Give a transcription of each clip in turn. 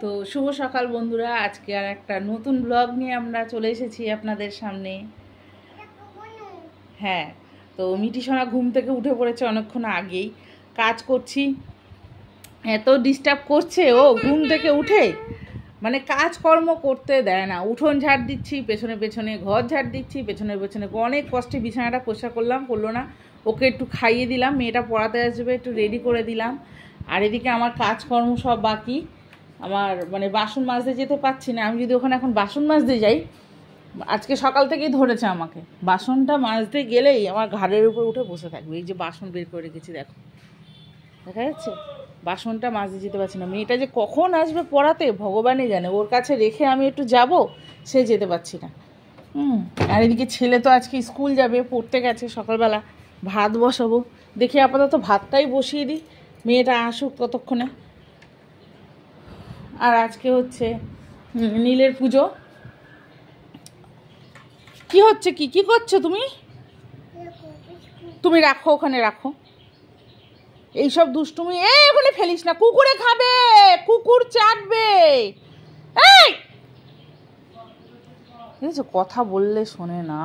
তো শুভ সকাল বন্ধুরা, আজকে আর একটা নতুন ব্লগ নিয়ে আমরা চলে এসেছি আপনাদের সামনে। হ্যাঁ, তো মিটি সোনা ঘুম থেকে উঠে পড়েছে অনেকক্ষণ আগেই। কাজ করছি, এত ডিস্টার্ব করছে ও ঘুম থেকে উঠে, মানে কাজকর্ম করতে দেয় না। উঠোন ঝাড় দিচ্ছি, পেছনে পেছনে ঘর ঝাড় দিচ্ছি, পেছনে পেছনে অনেক কষ্টে বিছানাটা পরিষ্কার করলাম, করলো না। ওকে একটু খাইয়ে দিলাম, মেয়েটা পড়াতে আসবে, একটু রেডি করে দিলাম। আর এদিকে আমার কাজকর্ম সব বাকি। আমার মানে বাসন মাজতে যেতে পারছি না। আমি যদি ওখানে এখন বাসন মাজতে যাই, আজকে সকাল থেকেই ধরেছে আমাকে। বাসনটা মাজতে গেলেই আমার ঘাড়ের উপর উঠে বসে থাকবে। এই যে বাসন বের করে রেখেছি, দেখো, দেখা যাচ্ছে। বাসনটা মাজতে যেতে পারছি না। মেয়েটা যে কখন আসবে পড়াতে ভগবানই জানে। ওর কাছে রেখে আমি একটু যাব, সে যেতে পারছি না। আর এদিকে ছেলে তো আজকে স্কুল যাবে, পড়তে গেছে সকালবেলা। ভাত বসাবো, দেখি আপাতত ভাতটাই বসিয়ে দিই, মেয়েটা আসুক ততক্ষণে। আর আজকে হচ্ছে নীলের পুজো। কি হচ্ছে, কি কি করছো তুমি? তুমি রাখো, ওখানে রাখো এইসব দুষ্টুমি। ওখানে ফেলিস না, কুকুরে খাবে, কুকুর চাটবে। এই বুঝেছো, কথা বললে শোনে না।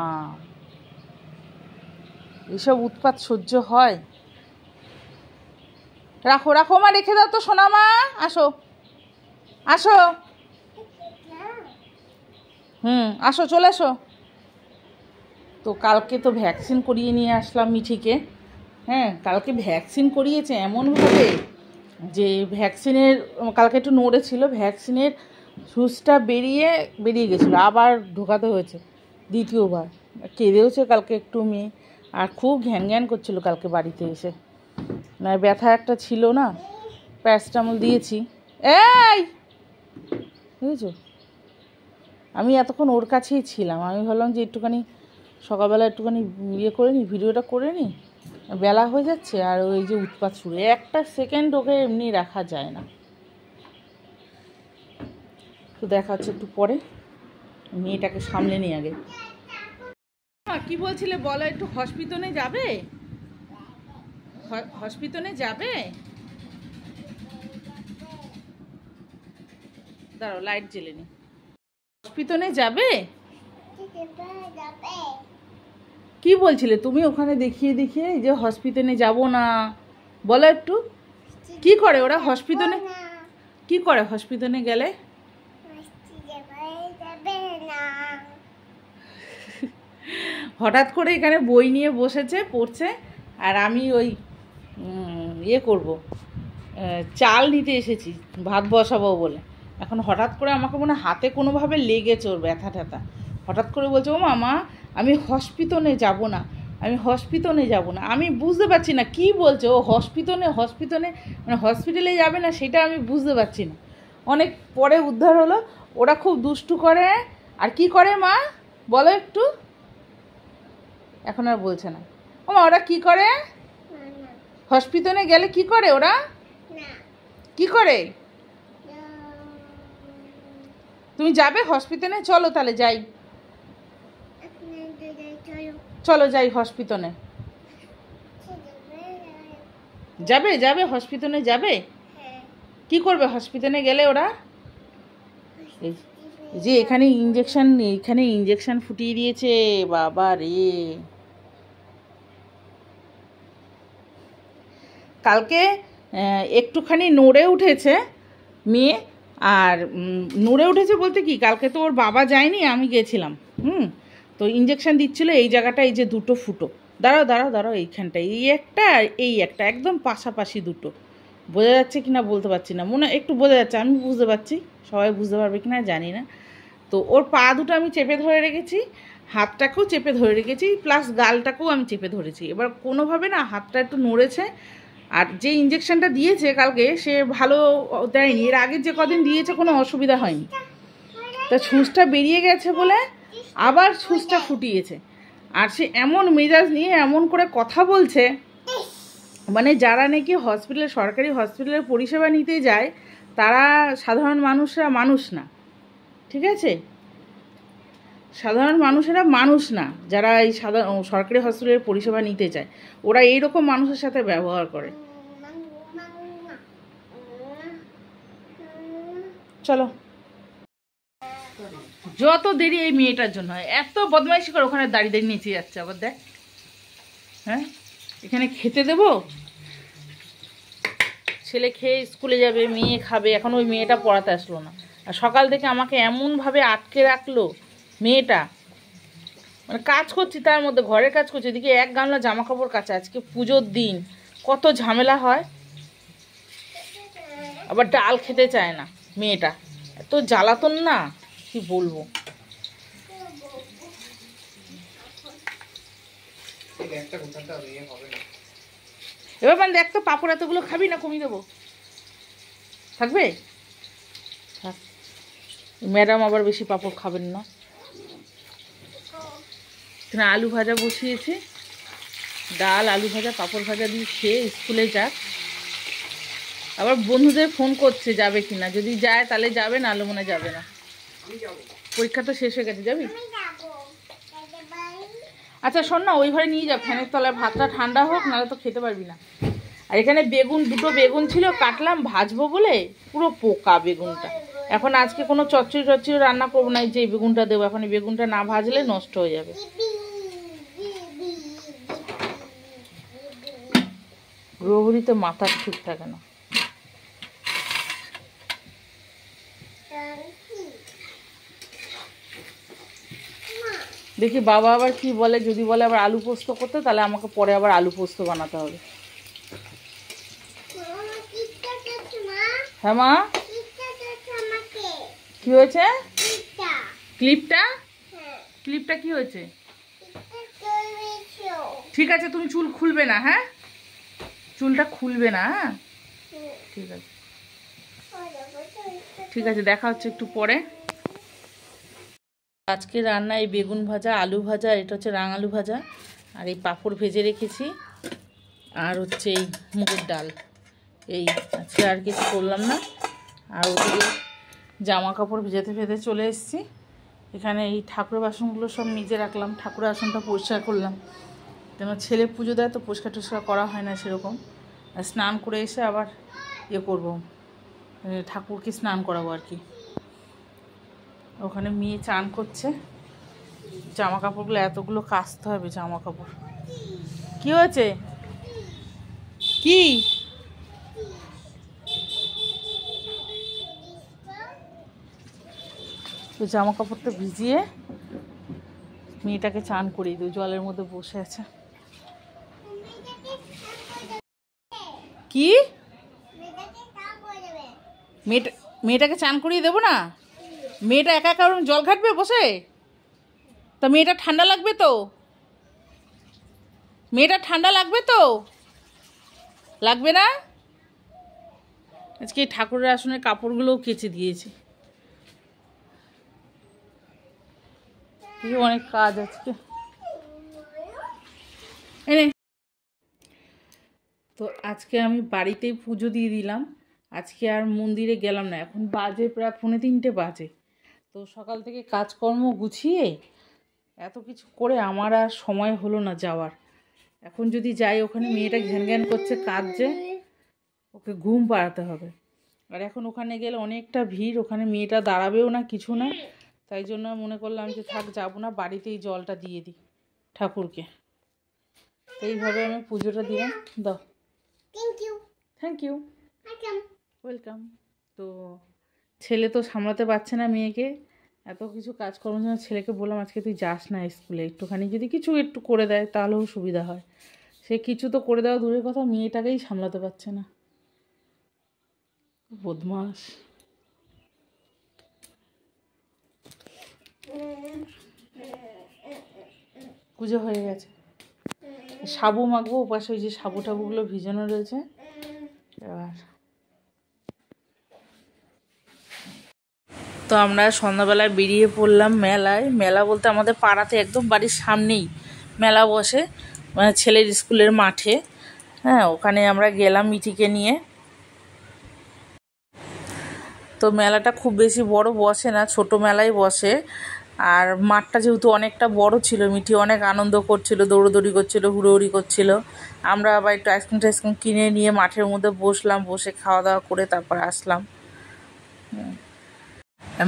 এইসব উৎপাত সহ্য হয়? রাখো রাখো মা, রেখে দাও তো সোনা মা। আসো আসো, আসো, চলে আসো। তো কালকে তো ভ্যাকসিন করিয়ে নিয়ে আসলাম মিঠিকে। হ্যাঁ, কালকে ভ্যাকসিন করিয়েছে এমনভাবে যে ভ্যাকসিনের, কালকে একটু নড়েছিল, ভ্যাকসিনের সুচটা বেরিয়ে গেছিলো, আবার ঢোকাতে হয়েছে দ্বিতীয়বার। কেঁদেওছে কালকে একটু মেয়ে, আর খুব ঘ্যান ঘ্যান করছিল কালকে বাড়িতে এসে। না, ব্যথা একটা ছিল না, প্যারাসিটামল দিয়েছি। এই বুঝেছো, আমি এতক্ষণ ওর কাছেই ছিলাম। আমি ভাবলাম যে একটুখানি সকালবেলা একটুখানি করে নিই, ভিডিওটা করে নিই। বেলা হয়ে যাচ্ছে আর ওই যে উৎপাত শুরু, একটা সেকেন্ড ওকে এমনি রাখা যায় না। তো দেখা হচ্ছে একটু পরে, মেয়েটাকে সামলে নিই আগে। কি বলছিলে বলো, একটু হসপিটালে যাবে? হসপিটালে যাবে? দাঁড়াও, লাইট জ্বেলে নি। হসপিটালে যাবে? কি বলছিলে তুমি ওখানে দেখিয়ে দেখিয়ে যে হসপিটালে যাব না? বলো একটু, কি করে ওরা হসপিটালে? কি করে হসপিটালে গেলে? হঠাৎ করে এখানে বই নিয়ে বসেছে, পড়ছে, আর আমি ওই করব, চাল নিতে এসেছি ভাত বসাবো বলে। এখন হঠাৎ করে আমাকে মনে হাতে কোনোভাবে লেগেছে ওর, ব্যথা ট্যাথা। হঠাৎ করে বলছে, ও মামা আমি হসপিটালে যাব না, আমি হসপিটালে যাব না। আমি বুঝতে পারছি না কি বলছে ও। হসপিটালে মানে হসপিটালে যাবে না, সেটা আমি বুঝতে পারছি না। অনেক পরে উদ্ধার হলো। ওরা খুব দুষ্টু করে। আর কি করে মা, বলো একটু। এখন আর বলছে না। ও মা, ওরা কি করে হসপিটালে গেলে? কি করে ওরা, কি করে? তুমি যাবে হসপিটালে? চলো তাহলে যাই, চলো যাই হসপিটালে। যাবে যাবে হসপিটালে যাবে? কি করবে হসপিটালে গেলে ওরা? যে এখানে ইঞ্জেকশন ফুটিয়ে দিয়েছে, বাবা রে। কালকে একটুখানি নড়ে উঠেছে মেয়ে। আর নড়ে উঠেছে বলতে কি, কালকে তো ওর বাবা যায়নি, আমি গেছিলাম। তো ইঞ্জেকশন দিচ্ছিল এই জায়গাটা, এই যে দুটো ফুটো। দাঁড়াও দাঁড়াও দাঁড়াও, এইখানটা এই একটা আর এই একটা, একদম পাশাপাশি দুটো। বোঝা যাচ্ছে কি না বলতে পারছি না, মনে একটু বোঝা যাচ্ছে, আমি বুঝতে পারছি, সবাই বুঝতে পারবে কি না জানি না। তো ওর পা দুটো আমি চেপে ধরে রেখেছি, হাতটাকেও চেপে ধরে রেখেছি, প্লাস গালটাকেও আমি চেপে ধরেছি। এবার কোনোভাবে না হাতটা একটু নড়েছে। আর যে ইঞ্জেকশনটা দিয়েছে কালকে, সে ভালো দেয়নি। এর আগের যে কদিন দিয়েছে কোনো অসুবিধা হয়নি। তা ছুঁচটা বেরিয়ে গেছে বলে আবার ছুঁচটা ফুটিয়েছে। আর সে এমন মেজাজ নিয়ে এমন করে কথা বলছে, মানে যারা নাকি সরকারি হসপিটালের পরিষেবা নিতে যায়, তারা সাধারণ মানুষরা মানুষ না, ঠিক আছে? সাধারণ মানুষেরা মানুষ না, যারা এই সরকারি হসপিটালের পরিষেবা নিতে চায়, ওরা এইরকম মানুষের সাথে ব্যবহার করে। চলো। যত দেরি এই মেয়েটার জন্য হয়, এত বদমাইশি করে ওখানে দাঁড়িয়ে দাঁড়িয়ে নিচে যাচ্ছে। আবার দেখ, হ্যাঁ এখানে খেতে দেবো, ছেলে খেয়ে স্কুলে যাবে, মেয়ে খাবে, এখন ওই মেয়েটা পড়াতে আসলো না। আর সকাল থেকে আমাকে এমনভাবে আটকে রাখলো মেয়েটা, মানে কাজ করছি তার মধ্যে, ঘরের কাজ করছি, এদিকে এক গামলা জামা কাপড় কাচা, আজকে পুজোর দিন কত ঝামেলা হয়। আবার ডাল খেতে চায় না মেয়েটা, এত জ্বালাতন না কি বলবো। এবার মানে দেখ তো, পাপড় এতগুলো খাবি না কমিয়ে দেবো? থাকবে থাক, ম্যাডাম আবার বেশি পাপড় খাবেন না। আলু ভাজা বসিয়েছে, ডাল আলু ভাজা পাপড় ভাজা দিয়ে খেয়ে স্কুলে যাক। আবার বন্ধুদের ফোন করছে যাবে কি না, যদি যায় তাহলে যাবে, নাহলে মনে যাবে না। পরীক্ষা তো শেষ হয়ে গেছে, যাবি? আচ্ছা শোন না, ওই ঘরে নিয়ে যা, ফ্যানের তলায়, ভাতটা ঠান্ডা হোক, নাহলে তো খেতে পারবি না। আর এখানে বেগুন, দুটো বেগুন ছিল, কাটলাম ভাজবো বলে, পুরো পোকা বেগুনটা। এখন আজকে কোনো চচ্চড়ি রান্না করবো না, যে বেগুনটা দেবো, এখন এই বেগুনটা না ভাজলে নষ্ট হয়ে যাবে। গ্রহরিতে মাথা ঠিক থাকে না। দেখি বাবা আবার কি বলে, যদি বলে আবার আলু পোস্ত করতে, তাহলে আমাকে পরে আবার আলু পোস্ত বানাতে হবে। হ্যাঁ মা, কি হয়েছে? ক্লিপটা? ক্লিপটা কি হয়েছে? ঠিক আছে, তুমি চুল খুলবে না, হ্যাঁ চুলটা খুলবে না, হ্যাঁ ঠিক আছে ঠিক আছে, দেখা হচ্ছে একটু পরে। আজকে রান্না এই বেগুন ভাজা, আলু ভাজা, এটা হচ্ছে রাঙালু ভাজা, আর এই পাঁপড় ভেজে রেখেছি, আর হচ্ছে এই মুগের ডাল, এই আজকে আর কিছু করলাম না। আর ওদিকে জামা কাপড় ভেজাতে ভেজে চলে এসেছি। এখানে এই ঠাকুরের বাসনগুলো সব মেজে রাখলাম, ঠাকুরের আসনটা পরিষ্কার করলাম, কেন ছেলে পুজো দেয় তো পরিষ্কার টরিষ্কার করা হয় না সেরকম। আর স্নান করে এসে আবার ইয়ে করবো, ঠাকুরকে স্নান করাবো আর কি। ওখানে মেয়ে চান করছে, জামা কাপড়গুলো এতগুলো কাচতে হবে। জামা কাপড় কি হয়েছে? কি তো জামা কাপড়টা ভিজিয়ে মেয়েটাকে চান করিয়ে দিই, জলের মধ্যে বসে আছে। কি মেয়েটাকে চান করিয়ে দেবো না? মেয়েটা একা একা জল ঘাটবে বসে? তা মেয়েটা ঠান্ডা লাগবে তো, মেয়েটা ঠান্ডা লাগবে তো, লাগবে না? আজকে ঠাকুরের আসনের কাপড়গুলোও কেচে দিয়েছি, অনেক কাজ আজকে। তো আজকে আমি বাড়িতেই পুজো দিয়ে দিলাম, আজকে আর মন্দিরে গেলাম না। এখন বাজে প্রায় 2:45 বাজে। তো সকাল থেকে কাজকর্ম গুছিয়ে এত কিছু করে আমার আর সময় হলো না যাওয়ার। এখন যদি যাই, ওখানে মেয়েটা ঘ্যান ঘ্যান করছে কাঁদছে, ওকে ঘুম পাড়াতে হবে। আর এখন ওখানে গেলে অনেকটা ভিড়, ওখানে মেয়েটা দাঁড়াবেও না, কিছু না। তাই জন্য মনে করলাম যে থাক, যাবো না, বাড়িতেই জলটা দিয়ে দিই ঠাকুরকে। এইভাবে আমি পুজোটা দিলাম। দাও, থ্যাংক ইউ, ওয়েলকাম। তো ছেলে তো সামলাতে পারছে না মেয়েকে, এত কিছু কাজকর্মের জন্য ছেলেকে বললাম আজকে তুই যাস না স্কুলে, একটুখানি যদি কিছু একটু করে দেয় তাহলেও সুবিধা হয়। সে কিছু তো করে দেওয়া দূরের কথা, মেয়েটাকেই সামলাতে পারছে না, বদমাস। পুজো হয়ে গেছে, সাবু মাখবো, ওপাশে ওই যে সাবু টাবুগুলো ভিজানো রয়েছে। এবার তো আমরা সন্ধ্যাবেলায় বেরিয়ে পড়লাম মেলায়। মেলা বলতে আমাদের পাড়াতে একদম বাড়ির সামনেই মেলা বসে, মানে ছেলের স্কুলের মাঠে। হ্যাঁ, ওখানে আমরা গেলাম মিঠিকে নিয়ে। তো মেলাটা খুব বেশি বড় বসে না, ছোট মেলাই বসে। আর মাঠটা যেহেতু অনেকটা বড় ছিল, মিঠি অনেক আনন্দ করছিল, দৌড়োদৌড়ি করছিল, হুড়োহুড়ি করছিল। আমরা আবার একটু আইসক্রিম টাইসক্রিম কিনে নিয়ে মাঠের মধ্যে বসলাম, বসে খাওয়া দাওয়া করে তারপর আসলাম।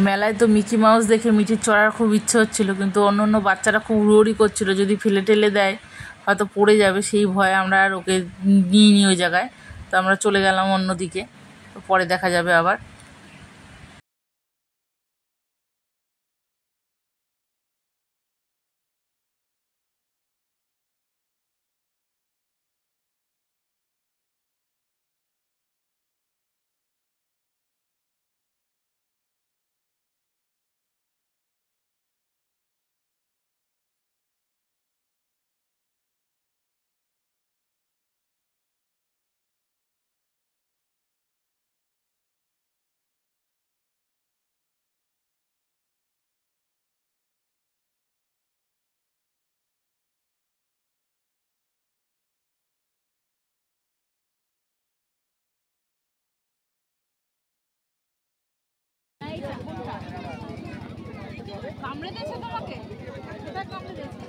মেলায় তো মিকি মাউস দেখে মিঠির চড়ার খুব ইচ্ছে হচ্ছিল, কিন্তু অন্য অন্য বাচ্চারা খুব উড়োউড়ি করছিল, যদি ফেলে টেলে দেয় হয়তো পড়ে যাবে, সেই ভয়ে আমরা আর ওকে নিয়ে নিই ওই জায়গায়। তো আমরা চলে গেলাম অন্যদিকে, তো পরে দেখা যাবে আবার। কামড়ে দিয়েছে তোমাকে? কোথায় কামড়ে দিয়েছে?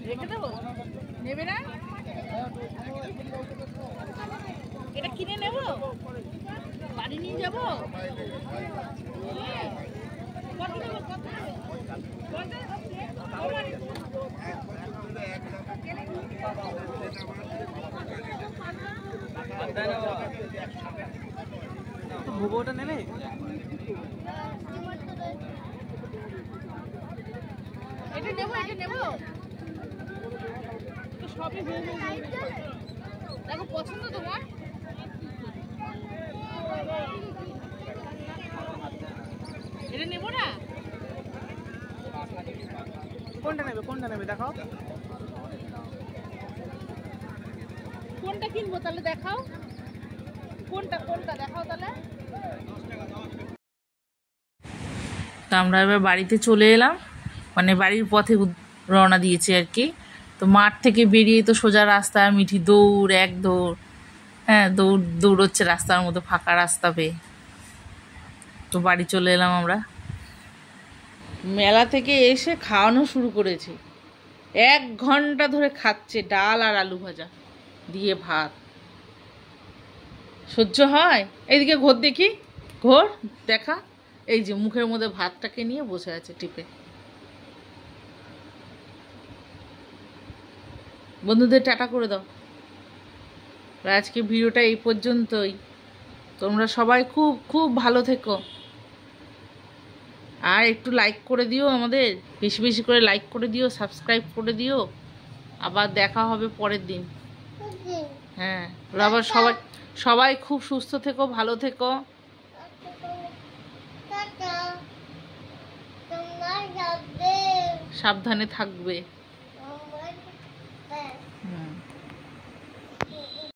রেখে দেবো? নেবে না? এটা কিনে নেব, বাড়ি নিয়ে যাবো। ভুবোটা নেবে? এটা নেবো, এটা নেবো তো সবই দেখো পছন্দ তোমার। এটা নেবো না? কোনটা নেবে? কোনটা নেবে দেখাও। কোনটা কিনবো তাহলে দেখাও, কোনটা কোনটা দেখাও তাহলে। তা আমরা এবার বাড়িতে চলে এলাম, মানে বাড়ির পথে রওনা দিয়েছি আর কি। তো মাঠ থেকে বেরিয়ে তো সোজা রাস্তা, মিঠি দৌড়, এক দৌড়, হ্যাঁ দৌড়চ্ছে রাস্তার মধ্যে, ফাঁকা রাস্তা পেয়ে। তো বাড়ি চলে এলাম আমরা। মেলা থেকে এসে খাওয়ানো শুরু করেছি, 1 ঘন্টা ধরে খাচ্ছে ডাল আর আলু ভাজা দিয়ে ভাত। সহ্য হয়? এইদিকে ঘোর দেখি, ঘোর দেখা। এই যে মুখের মধ্যে ভাতটাকে নিয়ে বসে আছে টিপে। বন্ধুদের টাটা করে দাও। আজকে ভিডিওটা এই পর্যন্তই। তোমরা সবাই খুব খুব ভালো থেকো, আর একটু লাইক করে দিও, আমাদের বেশি বেশি করে লাইক করে দিও, সাবস্ক্রাইব করে দিও। আবার দেখা হবে পরের দিন। হ্যাঁ, আবার সবাই সবাই খুব সুস্থ থেকো, ভালো থেকো, সাবধানে থাকবে।